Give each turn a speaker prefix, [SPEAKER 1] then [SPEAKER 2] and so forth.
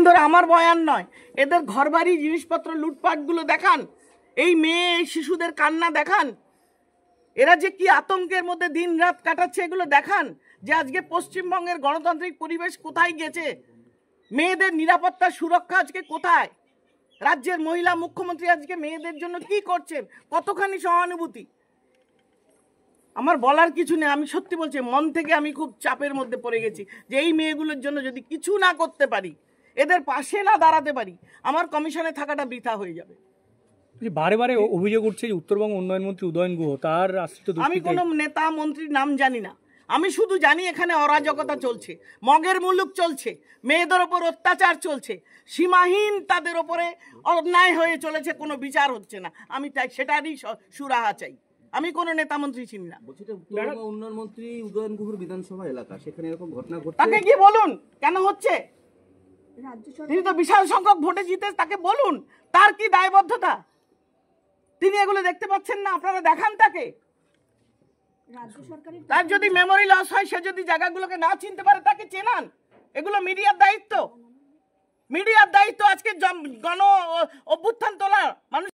[SPEAKER 1] ধরে আমার বয়ান নয়, এদের ঘরবাড়ি জিনিসপত্র লুটপাটগুলো দেখান, এই মেয়ে এই শিশুদের কান্না দেখান, এরা যে কি আতঙ্কের মধ্যে দিন রাত কাটাচ্ছে এগুলো দেখান, যে আজকে পশ্চিমবঙ্গের গণতান্ত্রিক পরিবেশ কোথায় গেছে, মেয়েদের নিরাপত্তা সুরক্ষা আজকে কোথায়, রাজ্যের মহিলা মুখ্যমন্ত্রী আজকে মেয়েদের জন্য কি করছেন, কতখানি সহানুভূতি। আমার বলার কিছু নেই, আমি সত্যি বলছি, মন থেকে আমি খুব চাপের মধ্যে পড়ে গেছি যে এই মেয়েগুলোর জন্য যদি কিছু না করতে পারি, এদের পাশে না দাঁড়াতে পারি, আমার কমিশনে থাকাটা বৃথা হয়ে যাবে।
[SPEAKER 2] বারে বারে অভিযোগ উঠছে যে উত্তরবঙ্গ উন্নয়ন মন্ত্রী উদয়ন গুহ তার আশ্রিত।
[SPEAKER 1] আমি কোনো নেতা মন্ত্রীর নাম জানি না, আমি শুধু জানি এখানে অরাজকতা চলছে, মগের মুলুক চলছে, মেয়েদের ওপর অত্যাচার চলছে, সীমাহীন তাদের ওপরে অন্যায় হয়ে চলেছে, কোনো বিচার হচ্ছে না। আমি তাই সেটারই সুরাহা চাই, আমি কোনো নেতা মন্ত্রী চিনি না।
[SPEAKER 3] উন্নয়ন মন্ত্রী উদয়ন গুহর বিধানসভা এলাকা, সেখানে এরকম ঘটনা ঘটছে,
[SPEAKER 1] তাকে কি বলুন কেন হচ্ছে, তিনি তো বিশাল সংখ্যক ভোটে জিতে, তাকে বলুন তার কি দায়বদ্ধতা, তিনি এগুলো দেখতে পাচ্ছেন না, আপনারা দেখান তাকে। তার যদি মেমোরি লস হয়, সে যদি জায়গাগুলোকে না চিনতে পারে, তাকে চেনান। এগুলো মিডিয়ার দায়িত্ব, মিডিয়ার দায়িত্ব আজকে গণ অভ্যুত্থান তোলা মানুষ